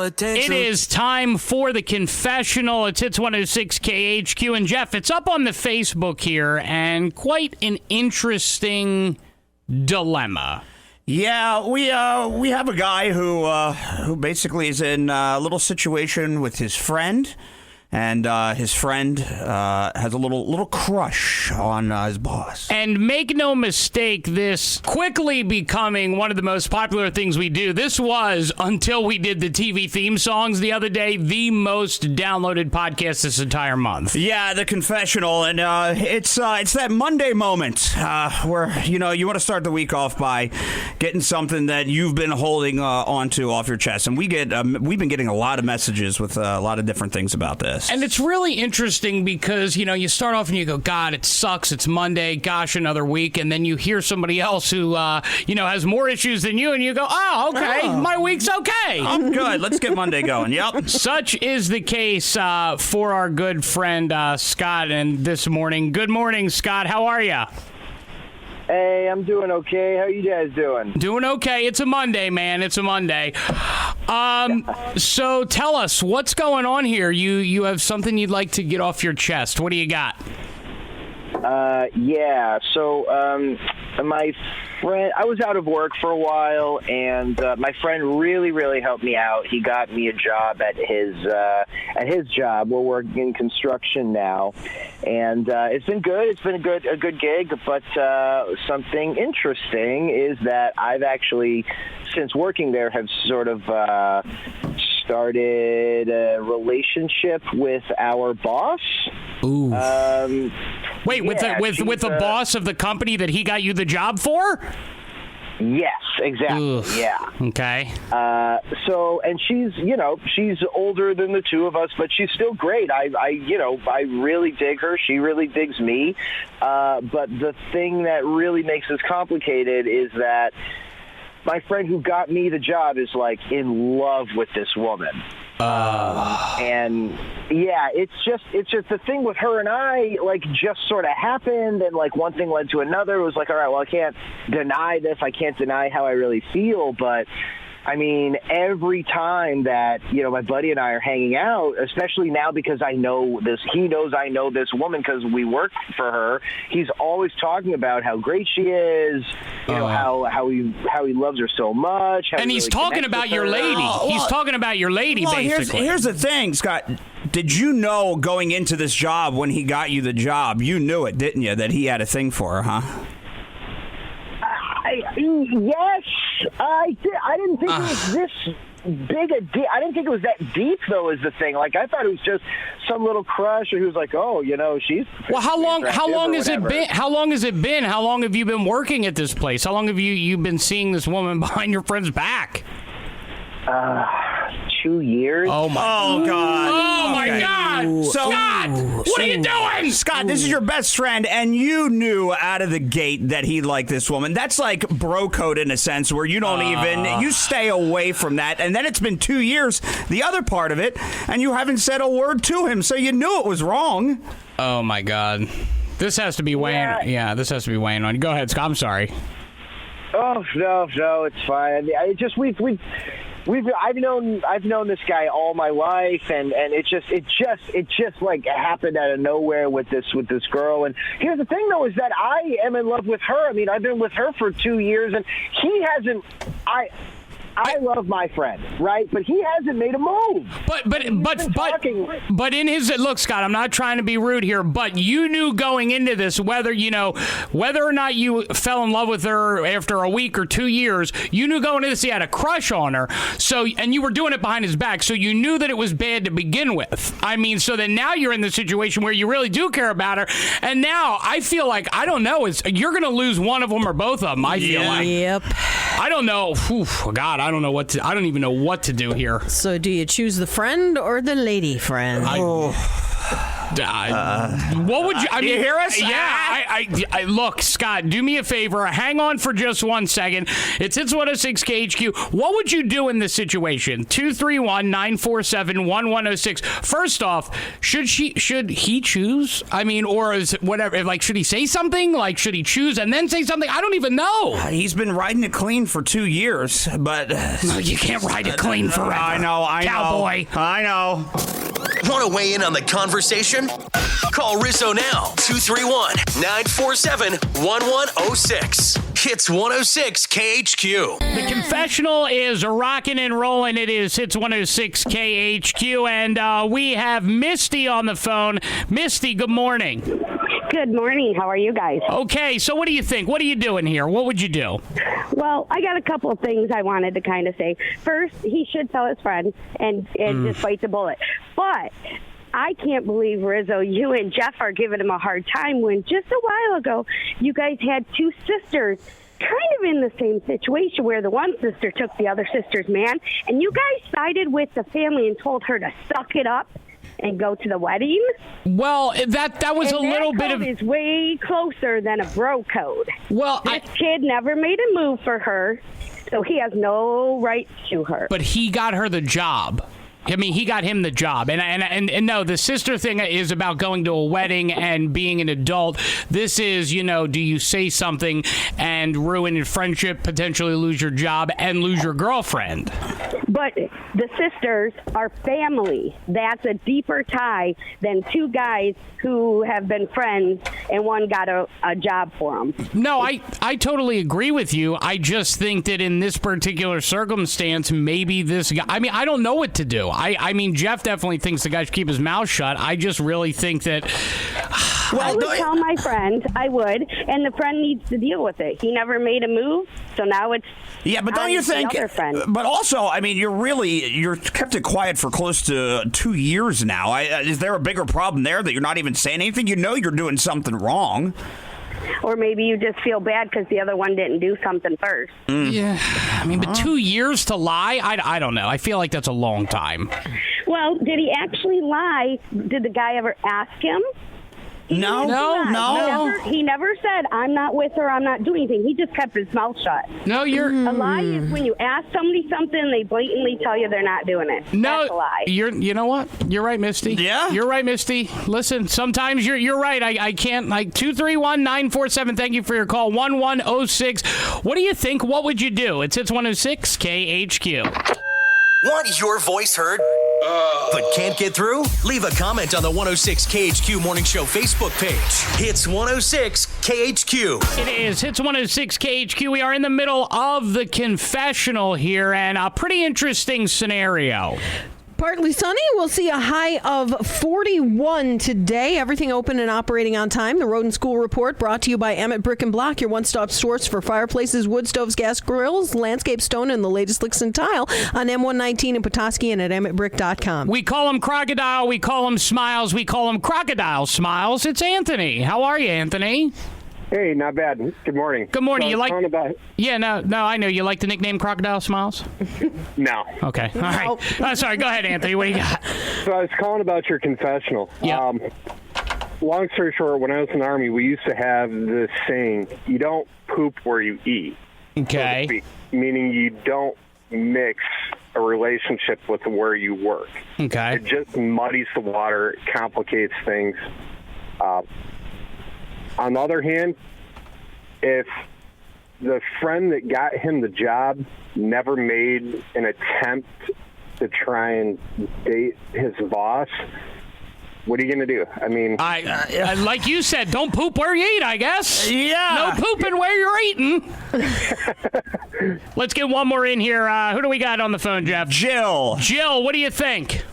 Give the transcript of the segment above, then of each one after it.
it takes. It is time for the confessional. It's Hits 106 KHQ. And Jeff, it's up on the Facebook here, and quite an interesting dilemma. Yeah, we have a guy who basically is in a little situation with his friend. And his friend has a little crush on his boss. And make no mistake, this quickly becoming one of the most popular things we do. This was, until we did the TV theme songs the other day, the most downloaded podcast this entire month. Yeah, the confessional, and it's that Monday moment where you want to start the week off by getting something that you've been holding onto off your chest, and we've been getting a lot of messages with a lot of different things about this. And it's really interesting because, you start off and you go, God, it sucks. It's Monday. Gosh, another week. And then you hear somebody else who, has more issues than you. And you go, oh, okay. My week's okay. I'm good. Let's get Monday going. Yep. Such is the case for our good friend Scott. And this morning, good morning, Scott. How are you? Hey, I'm doing okay. How you guys doing? Doing okay. It's a Monday, man. It's a Monday. So tell us, what's going on here? You have something you'd like to get off your chest. What do you got? Yeah. So, my friend, I was out of work for a while, and my friend really, really helped me out. He got me a job at his job. We're working in construction now, and it's been good. It's been a good gig. But something interesting is that I've actually, since working there, have sort of started a relationship with our boss. Ooh. Wait, yeah, with the boss of the company that he got you the job for? Yes, exactly. Oof. Yeah. Okay. And she's older than the two of us, but she's still great. I really dig her. She really digs me. But the thing that really makes this complicated is that my friend who got me the job is in love with this woman. And yeah, it's just the thing with her and I, just sort of happened, and one thing led to another. It was all right, well, I can't deny this. I can't deny how I really feel, but I mean, every time that, my buddy and I are hanging out, especially now because I know this, he knows I know this woman because we work for her. He's always talking about how great she is, how he loves her so much. And he's talking about your lady. He's talking about your lady, basically. Here's the thing, Scott. Did you know going into this job when he got you the job, you knew it, didn't you, that he had a thing for her, huh? Yes, I did. I didn't think it was this big a deal. I didn't think it was that deep, though, is the thing. I thought it was just some little crush, or he was she's... Well, how long has it been? How long has it been? How long have you been working at this place? How long have you been seeing this woman behind your friend's back? 2 years. Oh God! Oh my God! Scott, what are you doing? Scott, this is your best friend, and you knew out of the gate that he liked this woman. That's like bro code in a sense, where you don't you stay away from that. And then it's been 2 years, the other part of it, and you haven't said a word to him, so you knew it was wrong. Oh my God! This has to be weighing. Yeah, this has to be weighing on you. Go ahead, Scott. I'm sorry. Oh no, it's fine. I've known this guy all my life, and it just happened out of nowhere with this girl. And here's the thing, though, is that I am in love with her. I mean, I've been with her for 2 years, and he hasn't. I love my friend, right? But he hasn't made a move. But in his look, Scott, I'm not trying to be rude here, but you knew going into this whether or not you fell in love with her after a week or 2 years. You knew going into this he had a crush on her. So, and you were doing it behind his back, so you knew that it was bad to begin with. I mean, so then now you're in the situation where you really do care about her, and now I feel like you're going to lose one of them or both of them. I feel like. Yep. I don't know. God, I don't even know what to do here. So do you choose the friend or the lady friend? What would you? I mean, you hear us? Yeah. I look, Scott. Do me a favor. Hang on for just 1 second. It's 106 KHQ. What would you do in this situation? 231-947-1106. First off, should he choose? I mean, or is it whatever? Like, should he say something? Like, should he choose and then say something? I don't even know. He's been riding it clean for 2 years, but No, you can't ride it clean forever. I know, Cowboy. I know. Want to weigh in on the conversation? Call Rizzo now, 231-947-1106. Hits 106 KHQ. The Confessional is rocking and rolling. It is Hits 106 KHQ, and we have Misty on the phone. Misty, good morning. Good morning. How are you guys? Okay, so what do you think? What are you doing here? What would you do? Well, I got a couple of things I wanted to kind of say. First, he should tell his friend and just bite the bullet. But I can't believe, Rizzo, you and Jeff are giving him a hard time when just a while ago you guys had two sisters kind of in the same situation where the one sister took the other sister's man, and you guys sided with the family and told her to suck it up and go to the wedding. Well, that was and a little bit of... that code is way closer than a bro code. Well, this kid never made a move for her, so he has no right to her. But he got her the job. I mean, he got him the job. And no, the sister thing is about going to a wedding and being an adult. This is, do you say something and ruin your friendship, potentially lose your job, and lose your girlfriend? But the sisters are family. That's a deeper tie than two guys who have been friends and one got a job for them. No, I totally agree with you. I just think that in this particular circumstance, maybe this guy... I mean, I don't know what to do. I mean, Jeff definitely thinks the guy should keep his mouth shut. I just really think that... I would tell my friend, I would, and the friend needs to deal with it. He never made a move, so now it's... Yeah, but don't you think... But also, I mean, you're kept it quiet for close to 2 years now. Is there a bigger problem there that you're not even saying anything? You know you're doing something wrong. Or maybe you just feel bad because the other one didn't do something first. Yeah, I mean, but 2 years to lie? I don't know. I feel like that's a long time. Well, did he actually lie? Did the guy ever ask him? No. He never said, I'm not with her, I'm not doing anything. He just kept his mouth shut. No, A lie is when you ask somebody something, they blatantly tell you they're not doing it. No, that's a lie. You know what? You're right, Misty. Yeah? You're right, Misty. Listen, sometimes you're right. I can't, 231-947, thank you for your call, 1106. What do you think? What would you do? It's 106 KHQ. Want your voice heard, but can't get through? Leave a comment on the 106 KHQ Morning Show Facebook page. Hits 106 KHQ. It is Hits 106 KHQ. We are in the middle of the Confessional here, and a pretty interesting scenario. Partly sunny. We'll see a high of 41 today. Everything open and operating on time. The Road and School Report brought to you by Emmett Brick and Block, your one-stop source for fireplaces, wood stoves, gas grills, landscape stone, and the latest licks and tile on M119 in Petoskey and at emmettbrick.com. We call him Crocodile. We call him Smiles. We call him Crocodile Smiles. It's Anthony. How are you, Anthony? Hey, not bad. Good morning. Good morning. So No, I know. You like the nickname Crocodile Smiles? No. Okay. All right. Sorry. Go ahead, Anthony. What do you got? So I was calling about your confessional. Yeah. Long story short, when I was in the Army, we used to have this saying, you don't poop where you eat. Okay. So to speak, meaning you don't mix a relationship with where you work. Okay. It just muddies the water, it complicates things. On the other hand, if the friend that got him the job never made an attempt to try and date his boss, what are you going to do? I mean... I like you said, don't poop where you eat, I guess. Yeah. No pooping where you're eating. Let's get one more in here. Who do we got on the phone, Jeff? Jill, what do you think?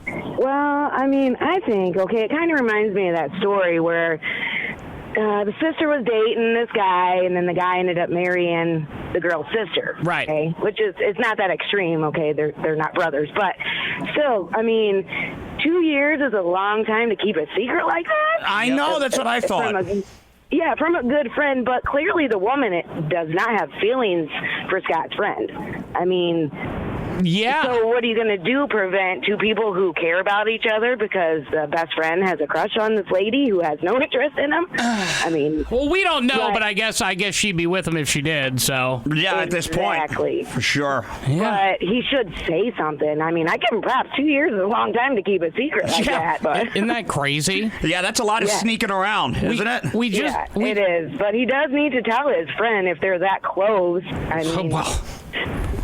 Well, I mean, I think, it kind of reminds me of that story where the sister was dating this guy, and then the guy ended up marrying the girl's sister. Right. Okay? Which is, it's not that extreme, okay? They're not brothers. But still, I mean, 2 years is a long time to keep a secret like that. I know, that's what I thought. From a good friend, but clearly the woman does not have feelings for Scott's friend. I mean, Yeah. So what are you going to do? Prevent two people who care about each other because the best friend has a crush on this lady who has no interest in him? I mean, well, we don't know, but I guess she'd be with him if she did. So yeah, at this point, exactly, for sure. Yeah. But he should say something. I mean, I give him props. 2 years is a long time to keep a secret like that. But isn't that crazy? Yeah, that's a lot of sneaking around, isn't it? It is. But he does need to tell his friend if they're that close. I mean, well,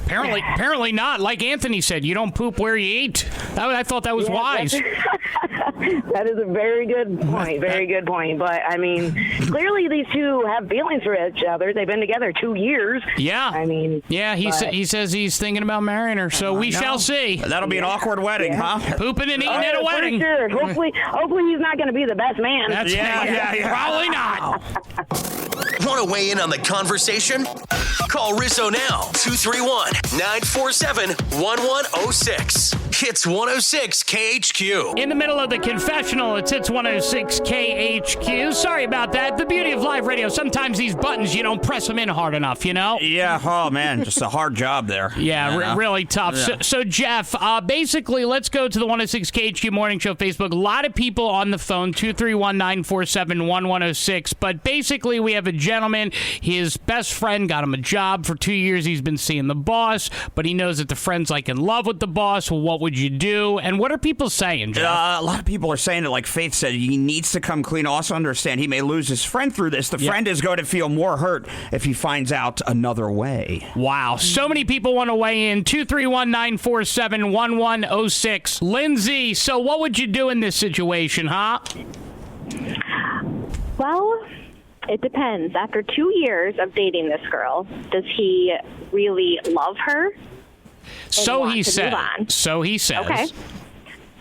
apparently not. Like Anthony said, you don't poop where you eat. I thought that was wise. That is a very good point. Very good point. But I mean, clearly these two have feelings for each other. They've been together 2 years. Yeah. I mean, yeah. He says he's thinking about marrying her. So we shall see. That'll be an awkward wedding, huh? Pooping and eating at a wedding. For sure. Hopefully he's not going to be the best man. That's probably not. Want to weigh in on the conversation? Call Rizzo now, 231-947-1106. Hits 106 KHQ. In the middle of the confessional, it's Hits 106 KHQ. Sorry about that. The beauty of live radio, sometimes these buttons, you don't press them in hard enough, you know? Yeah, oh man, just a hard job there. Yeah, really tough. Yeah. So Jeff, basically, let's go to the 106 KHQ Morning Show Facebook. A lot of people on the phone, 231-947-1106. But basically, we have a gentleman, his best friend got him a job for 2 years. He's been seeing the boss, but he knows that the friend's like in love with the boss. Well, what would you do? And what are people saying, Jeff? A lot of people are saying it like Faith said. He needs to come clean. Also understand he may lose his friend through this. The friend is going to feel more hurt if he finds out another way. Wow. So many people want to weigh in. 231-947-1106. Lindsay, so what would you do in this situation, huh? Well, it depends. After 2 years of dating this girl, does he really love her? So he says. So he says. Okay.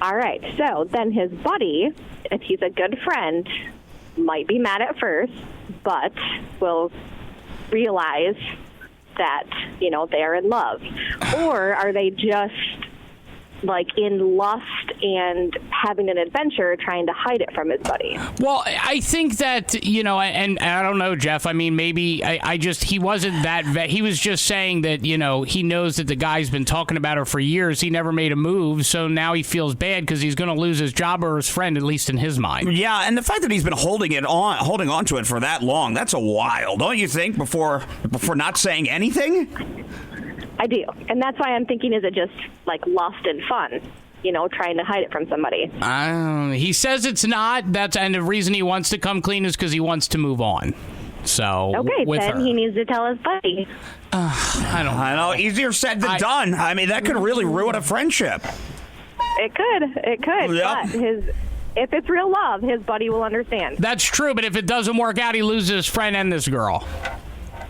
All right. So then his buddy, if he's a good friend, might be mad at first, but will realize that, they're in love. Or are they just like in lust and having an adventure trying to hide it from his buddy? Well, I think that, and I don't know, Jeff. I mean, maybe he wasn't that he was just saying that, he knows that the guy's been talking about her for years. He never made a move. So now he feels bad because he's going to lose his job or his friend, at least in his mind. Yeah. And the fact that he's been holding on to it for that long, that's a while, don't you think, before not saying anything? I do. And that's why I'm thinking, is it just like lust and fun? Trying to hide it from somebody. He says it's not. And the reason he wants to come clean is because he wants to move on. So, okay, then he needs to tell his buddy. I know. Easier said than done. I mean, that could really ruin a friendship. It could. Yep. But if it's real love, his buddy will understand. That's true, but if it doesn't work out, he loses his friend and this girl.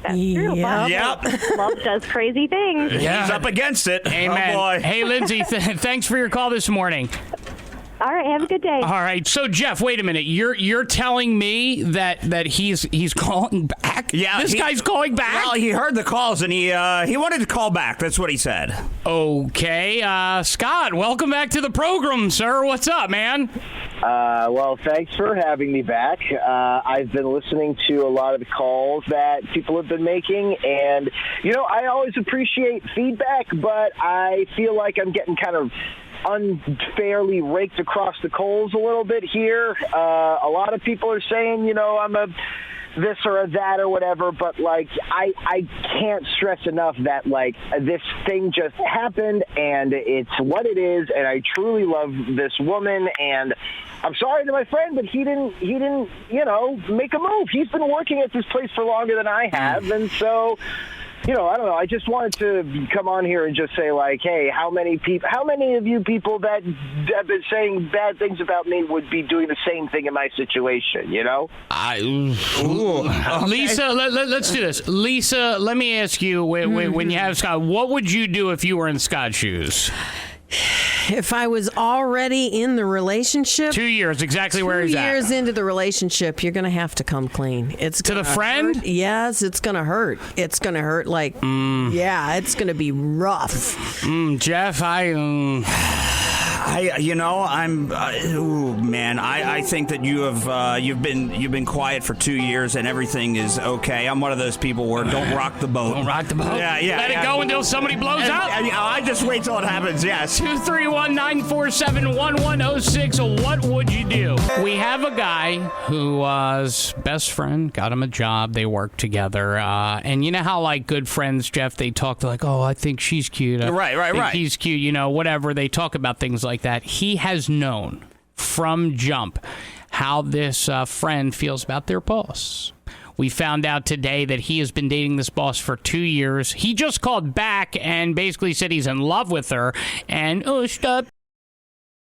That's true. Yep. Love does crazy things. Yeah. He's up against it. Amen. Oh, boy. Hey, Lindsay, thanks for your call this morning. All right, have a good day. All right, so Jeff, wait a minute. You're telling me that he's calling back? Yeah, this guy's calling back. Well, he heard the calls and he wanted to call back. That's what he said. Okay, Scott, welcome back to the program, sir. What's up, man? Well, thanks for having me back. I've been listening to a lot of the calls that people have been making, and I always appreciate feedback, but I feel like I'm getting kind of unfairly raked across the coals a little bit here. A lot of people are saying, I'm a this or a that or whatever, but I can't stress enough that this thing just happened and it's what it is, and I truly love this woman, and I'm sorry to my friend, but he didn't make a move. He's been working at this place for longer than I have, and so I don't know. I just wanted to come on here and just say, hey, how many of you people that have been saying bad things about me would be doing the same thing in my situation, Lisa, let's do this. Lisa, let me ask you, when you have Scott, what would you do if you were in Scott's shoes? If I was already in the relationship, 2 years, exactly where he's at. 2 years into the relationship, you're going to have to come clean. It's to the friend? Hurt. Yes, it's going to hurt. It's going to hurt yeah, it's going to be rough. Jeff, I think that you've been quiet for 2 years and everything is okay. I'm one of those people where don't rock the boat. Don't rock the boat. Yeah. Let it go until somebody blows up. I just wait till it happens. Yes. 231-947-1106. What would you do? We have a guy whose best friend got him a job. They work together, and you know how like good friends, Jeff, they talk. They're like, "Oh, I think she's cute. Right. He's cute. You know, whatever." They talk about things like that. He has known from jump how this friend feels about their boss. We found out today that he has been dating this boss for 2 years. He just called back and basically said he's in love with her. And, oh, stop